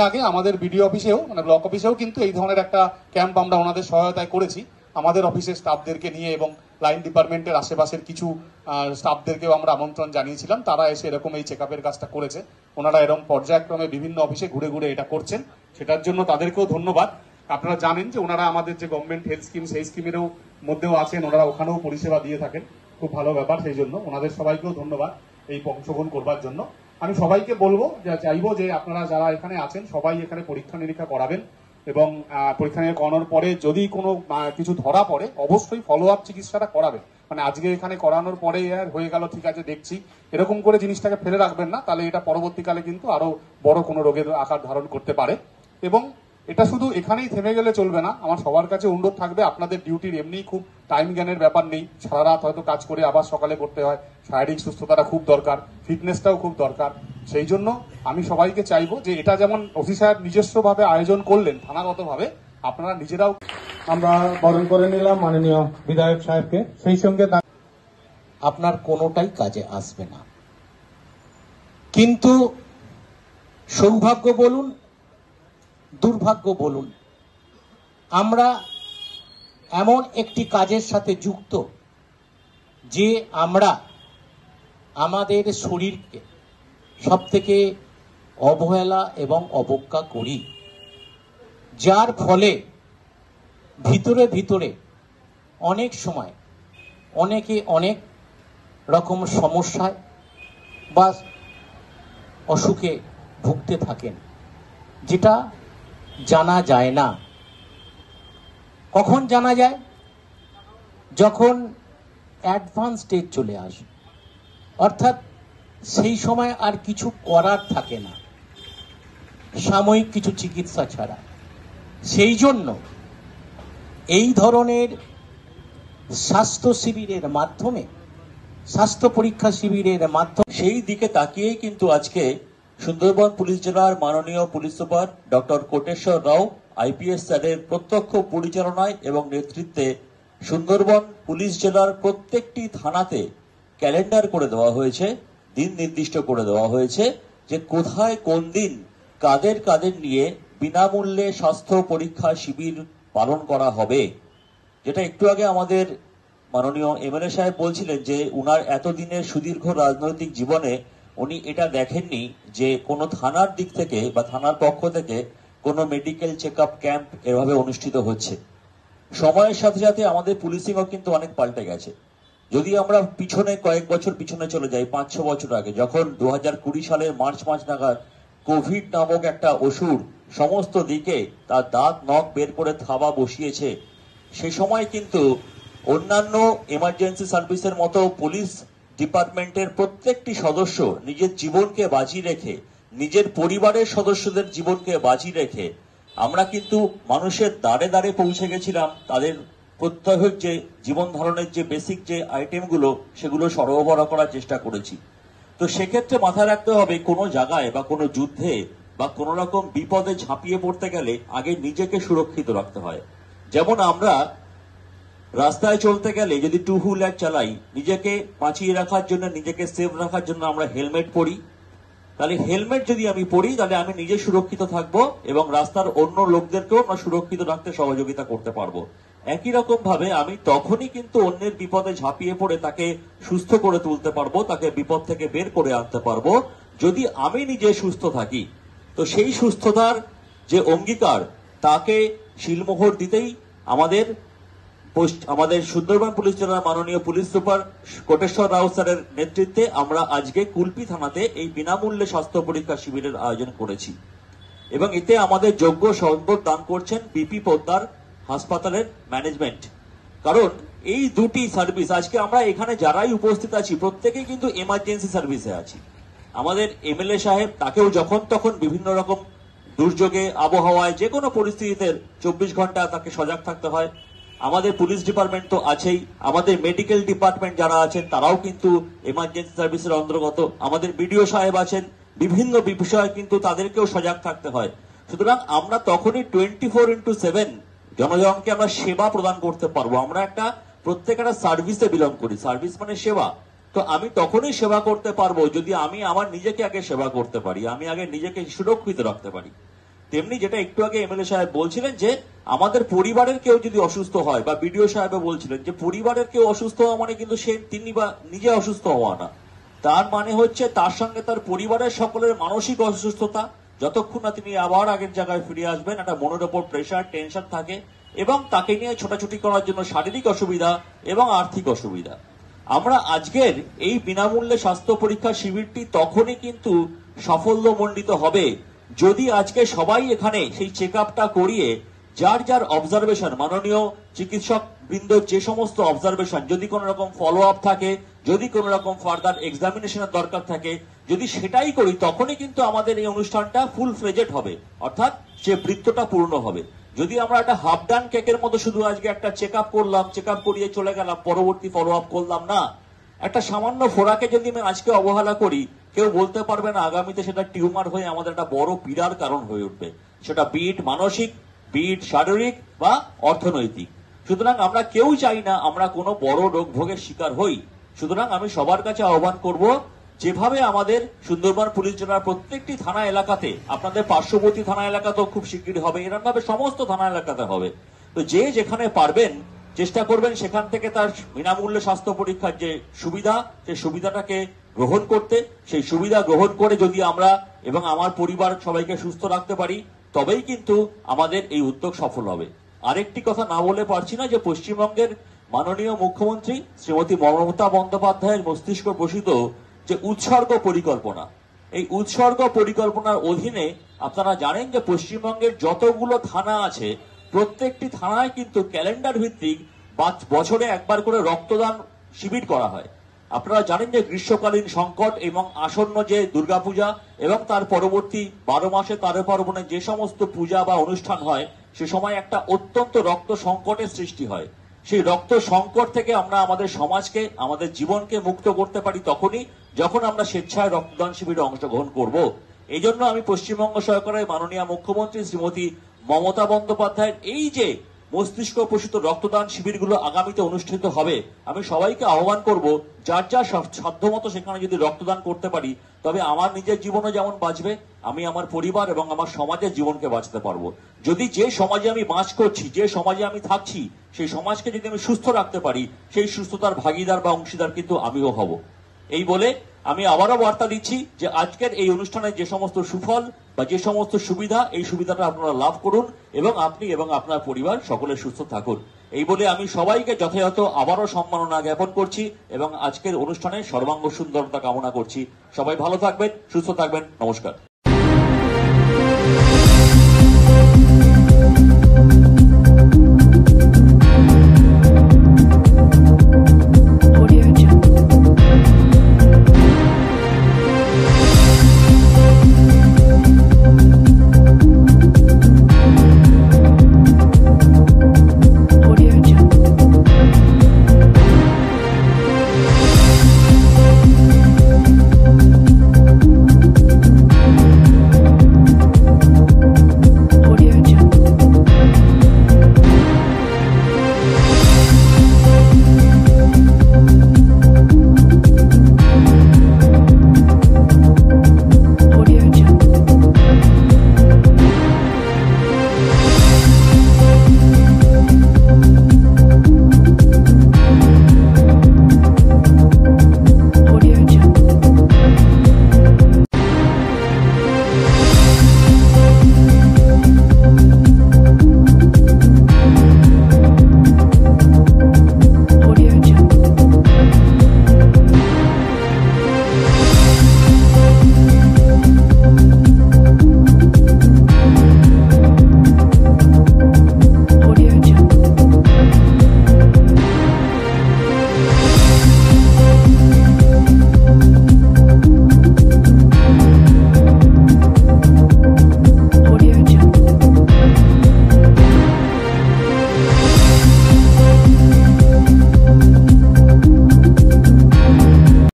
আগে আমাদের বিডিও অফিসেও মানে ব্লক অফিসেও কিন্তু এই ধরনের একটা ক্যাম্প আমরা ওনাদের সহায়তায় করেছি। আমাদের অফিসের স্টাফদেরকে নিয়ে এবং লাইন ডিপার্টমেন্টের আশেপাশের কিছু স্টাফদেরকেও আমরা আমন্ত্রণ জানিয়েছিলাম। তারা এসে এরকম এই চেক আপের কাজটা করেছে। ওনারা এরকম পর্যায়ক্রমে বিভিন্ন অফিসে ঘুরে ঘুরে এটা করছেন, সেটার জন্য তাদেরকেও ধন্যবাদ। আপনারা জানেন যে ওনারা আমাদের যে গভর্নমেন্ট হেলথ স্কিম সেই স্কিমেরও মধ্যেও আছেন, ওনারা ওখানেও পরিষেবা দিয়ে থাকেন। খুব ভালো ব্যাপার, সেই জন্য ওনাদের সবাইকেও ধন্যবাদ এই অংশগ্রহণ করবার জন্য। আমি সবাইকে বলবো চাইবো যে আপনারা যারা এখানে আছেন সবাই এখানে পরীক্ষা নিরীক্ষা করাবেন এবং পরীক্ষা নিরীক্ষা করানোর পরে যদি কোনো কিছু ধরা পড়ে অবশ্যই ফলো আপ চিকিৎসাটা করাবেন। মানে আজকে এখানে করানোর পরে হয়ে গেল ঠিক আছে দেখছি এরকম করে জিনিসটাকে ফেলে রাখবেন না, তাহলে এটা পরবর্তীকালে কিন্তু আরো বড় কোনো রোগের আকার ধারণ করতে পারে। এবং এটা শুধু এখানেই থেমে গেলে চলবে না, আমার সবার কাছে অনুরোধ থাকবে আপনাদের ডিউটির এমনি খুব টাইম জ্ঞানের ব্যাপার নেই, সারা রাত হয়তো কাজ করে আবার সকালে করতে হয়, শারীরিক সুস্থতাটা খুব দরকার, ফিটনেসটাও খুব দরকার। সেই জন্য আমি সবাইকে চাইবো যে এটা যেমন ওসি সাহেব নিজস্বভাবে আয়োজন করলেন থানাগতভাবে, আপনারা নিজেরাও। আমরা বরণ করে নিলাম মাননীয় বিধায়ক সাহেবকে। সেই সঙ্গে আপনার কোনোটাই কাজে আসবে না, কিন্তু সৌভাগ্য বলুন দুর্ভাগ্য বলুন আমরা এমন একটি কাজের সাথে যুক্ত যে আমরা আমাদের শরীরকে সবথেকে অবহেলা এবং অবজ্ঞা করি, যার ফলে ভিতরে ভিতরে অনেক সময় অনেকে অনেক রকম সমস্যায় বা অসুখে ভুগতে থাকেন, যেটা জানা যায় না। কখন জানা যায়? যখন অ্যাডভান্স স্টেজ চলে আসে, অর্থাৎ সেই সময় আর কিছু করার থাকে না সাময়িক কিছু চিকিৎসা ছাড়া। সেই জন্য এই ধরনের স্বাস্থ্য শিবিরের মাধ্যমে, স্বাস্থ্য পরীক্ষা শিবিরের মাধ্যমে, সেই দিকে তাকিয়েই কিন্তু আজকে সুন্দরবন পুলিশ জেলার মাননীয় পুলিশ সুপার ডক্টর কোটেশ্বর রাও আইপিএস স্যারের প্রত্যক্ষ পরিচালনায় এবং নেতৃত্বে সুন্দরবন পুলিশ জেলার প্রত্যেকটি থানাতে ক্যালেন্ডার করে দেওয়া হয়েছে, দিন নির্দিষ্ট করে দেওয়া হয়েছে যে কোথায় কোন দিন কাদের কাদের নিয়ে বিনামূল্যে স্বাস্থ্য পরীক্ষা শিবির পালন করা হবে। যেটা একটু আগে আমাদের মাননীয় এমএলএ সাহেব বলছিলেন যে উনার এতদিনের সুদীর্ঘ রাজনৈতিক জীবনে উনি এটা দেখেননি যে কোনো থানার দিক থেকে বা থানার পক্ষ থেকে কোনো মেডিকেল চেক আপ ক্যাম্প এভাবে অনুষ্ঠিত হচ্ছে। সময়ের সাথে সাথে আমাদের পুলিশিংও কিন্তু অনেক পাল্টে গেছে। যদি আমরা পিছনে কয়েক বছর পিছনে চলে যাই, 5-6 বছর আগে, যখন 2020 সালের মার্চ মাস নাগাদ কোভিড নামক একটা অসুর সমস্ত দিকে তার দাঁত নখ বের করে থাবা বসিয়েছে, সে সময় কিন্তু অন্যান্য এমার্জেন্সি সার্ভিসের মতো পুলিশ ডিপার্টমেন্টের প্রত্যেকটি সদস্য নিজের জীবনকে বাজি রেখে, নিজের পরিবারের সদস্যদের জীবনকে বাজি রেখে আমরা কিন্তু মানুষের দ্বারে দ্বারে পৌঁছে গেছিলাম, তাদের প্রত্যেক যে জীবন ধারণের যে বেসিক যে আইটেমগুলো সেগুলো সরবরাহ করার চেষ্টা করেছি। তো সেক্ষেত্রে মাথায় রাখতে হবে কোনো জায়গায় বা কোনো যুদ্ধে বা কোনো রকম বিপদে ঝাঁপিয়ে পড়তে গেলে আগে নিজেকে সুরক্ষিত রাখতে হয়। যেমন আমরা রাস্তায় চলতে গেলে যদি 2 হুইলার চালাই, নিজেকে বাঁচিয়ে রাখার জন্য, নিজেকে সেফ রাখার জন্য আমরা হেলমেট পরি। তাহলে হেলমেট যদি আমি পরি তাহলে আমি নিজে সুরক্ষিত থাকবো এবং রাস্তার অন্য লোকদেরকেও আমরা সুরক্ষিত রাখতে সহযোগিতা করতে পারবো। একই রকম ভাবে আমি তখনই কিন্তু অন্যের বিপদে ঝাঁপিয়ে পড়ে তাকে সুস্থ করে তুলতে পারবো, তাকে বিপদ থেকে বের করে আনতে পারবো যদি আমি নিজে সুস্থ থাকি। তো সেই সুস্থতার যে অঙ্গীকার তাকে শিলমোহর দিতেই আমাদের সুন্দরবন পুলিশ জেলার মাননীয় পুলিশ সুপার কোটেশ্বর রাও স্যারের নেতৃত্বে আমরা আজকে কুলপি থানাতে এই বিনামূল্যে স্বাস্থ্য পরীক্ষা শিবিরের আয়োজন করেছি এবং এতে আমাদের যোগ্য সম্পদ দান করছেন বিপি পোদ্দার হাসপাতালের ম্যানেজমেন্ট। কারণ এই দুটি সার্ভিস আজকে আমরা এখানে যারাই উপস্থিত আছি প্রত্যেকেই কিন্তু এমার্জেন্সি সার্ভিসে আছি। আমাদের এমএলএ সাহেব, তাকেও যখন তখন বিভিন্ন রকম দুর্যোগে, আবহাওয়ায়, যে কোনো পরিস্থিতিতে 24 ঘন্টা তাকে সজাগ থাকতে হয়। আমাদের পুলিশ ডিপার্টমেন্ট তো আছেই, আমাদের মেডিকেল ডিপার্টমেন্ট যারা আছেন তারাও কিন্তু এমার্জেন্সি সার্ভিসের অন্তর্গত, আমাদের বিডিও সাহেব আছেন, বিভিন্ন বিষয়ে কিন্তু তাদেরকেও সজাগ থাকতে হয়। সুতরাং আমরা তখনই 24x7 জনজনকে আমরা সেবা প্রদান করতে পারবো। আমরা প্রত্যেকটা সার্ভিসে বিলং করি, সার্ভিস মানে সেবা। তো আমি তখনই সেবা করতে পারবো যদি আমি আমার নিজেকে আগে সেবা করতে পারি, আমি আগে নিজেকে সুরক্ষিত রাখতে পারি। তেমনি যেটা একটু আগে এমএলএ সাহেব বলছিলেন যে আমাদের পরিবারের কেউ যদি অসুস্থ হয়, বা বিডিও সাহেব বলছিলেন যে পরিবারের কেউ অসুস্থ হওয়া মানে কিন্তু তিনি বা নিজে অসুস্থ হওয়া না, তার মানে হচ্ছে তার সঙ্গে তার পরিবারের সকলের মানসিক অসুস্থতা, যতক্ষণ না তিনি আবার আগের জায়গায় ফিরে আসবেন, একটা মনের ওপর প্রেশার টেনশন থাকে, এবং তাকে নিয়ে ছোটাছুটি করার জন্য শারীরিক অসুবিধা এবং আর্থিক অসুবিধা। আমরা আজকের এই বিনামূল্যে স্বাস্থ্য পরীক্ষা শিবিরটি তখনই কিন্তু সাফল্যমণ্ডিত হবে যদি আজকে সবাই এখানে সেই চেক আপটা করিয়ে যার যার অবজারভেশন, মাননীয় চিকিৎসক বৃন্দর যে সমস্ত অবজারভেশন, যদি কোনো রকম ফলো আপ থাকে, যদি কোনো রকম ফার্দার এক্সামিনেশনের দরকার থাকে, যদি সেটাই করি তখনই কিন্তু আমাদের এই অনুষ্ঠানটা ফুল ফ্লেজেড হবে, অর্থাৎ যে বৃত্তটা পূর্ণ হবে। যদি আমরা একটা হাফ ডান কেকের মতো শুধু আজকে একটা চেক আপ করলাম, চেক আপ করিয়ে চলে গেলাম, পরবর্তী ফলো আপ করলাম না, একটা সামান্য ফোড়াকে যদি আমি আজকে অবহেলা করি, কেউ বলতে পারবে না আগামীতে সেটা টিউমার হয়ে আমাদের একটা বড় পীড়ার কারণ হয়ে উঠবে, সেটা বিট মানসিক, বিট শারীরিক বা অর্থনৈতিক। সুতরাং আমরা কেউ চাই না আমরা কোনো বড় রোগ ভোগের শিকার হই। সুতরাং আমি সবার কাছে আহ্বান করব, যেভাবে আমাদের সুন্দরবন পুলিশ জেলার প্রত্যেকটি থানা এলাকাতে, আপনাদের পার্শ্ববর্তী থানা এলাকাতেও খুব শিগগিরই হবে, এরকম ভাবে সমস্ত থানা এলাকাতে হবে, তো যে যেখানে পারবেন চেষ্টা করবেন সেখান থেকে তার বিনামূল্যে স্বাস্থ্য পরীক্ষার যে সুবিধা, সেই সুবিধাটাকে গ্রহণ করতে। সেই সুবিধা গ্রহণ করে যদি আমরা এবং আমার পরিবার সবাইকে সুস্থ রাখতে পারি, তবেই কিন্তু আমাদের এই উদ্যোগ সফল হবে। আরেকটি কথা না বলে পারছি না যে পশ্চিমবঙ্গের মাননীয় মুখ্যমন্ত্রী শ্রীমতী মমতা বন্দ্যোপাধ্যায়ের মস্তিষ্ক প্রসূত যে উৎসর্গ পরিকল্পনা, এই উৎসর্গ পরিকল্পনার অধীনে আপনারা জানেন যে পশ্চিমবঙ্গের যতগুলো থানা আছে প্রত্যেকটি থানায় কিন্তু ক্যালেন্ডার ভিত্তিক বছরে একবার করে রক্তদান শিবির করা হয়। আপনারা জানেন যে গ্রীষ্মকালীন সংকট এবং আসন্ন যে দুর্গাপূজা এবং তার পরবর্তী 12 মাসে 13 পার্বণে যে সমস্ত পূজা বা অনুষ্ঠান হয়, সে সময় একটা অত্যন্ত রক্ত সংকটের সৃষ্টি হয়। সেই রক্ত সংকট থেকে আমরা আমাদের সমাজকে, আমাদের জীবনকে মুক্ত করতে পারি তখনই যখন আমরা স্বেচ্ছায় রক্তদান শিবিরে অংশগ্রহণ করব। এই জন্য আমি পশ্চিমবঙ্গ সরকারের মাননীয় মুখ্যমন্ত্রী শ্রীমতী মমতা বন্দ্যোপাধ্যায়ের এই যে মস্তিষ্ক প্রসূত রক্তদান শিবিরগুলো আগামীতে অনুষ্ঠিত হবে, আমি সবাইকে আহ্বান করব যার যার সাধ্যমতো সেখানে যদি রক্তদান করতে পারি, তবে আমার নিজের জীবনও যেমন বাঁচবে, আমি আমার পরিবার এবং আমার সমাজের জীবনকে বাঁচাতে পারবো। যদি যে সমাজে আমি বাস করছি, যে সমাজে আমি থাকছি, সেই সমাজকে যদি আমি সুস্থ রাখতে পারি, সেই সুস্থতার ভাগিদার বা অংশীদার কিন্তু আমিও হব। এই বলে আমি আবারও বার্তা দিচ্ছি যে আজকের এই অনুষ্ঠানে যে সমস্ত সুফল বা যে সমস্ত সুবিধা, এই সুবিধাটা আপনারা লাভ করুন এবং আপনি এবং আপনার পরিবার সকলে সুস্থ থাকুন। এই বলে আমি সবাইকে যথাযথ আবারও সম্মাননা জ্ঞাপন করছি এবং আজকের অনুষ্ঠানে সর্বাঙ্গ সুন্দরতা কামনা করছি। সবাই ভালো থাকবেন, সুস্থ থাকবেন। নমস্কার।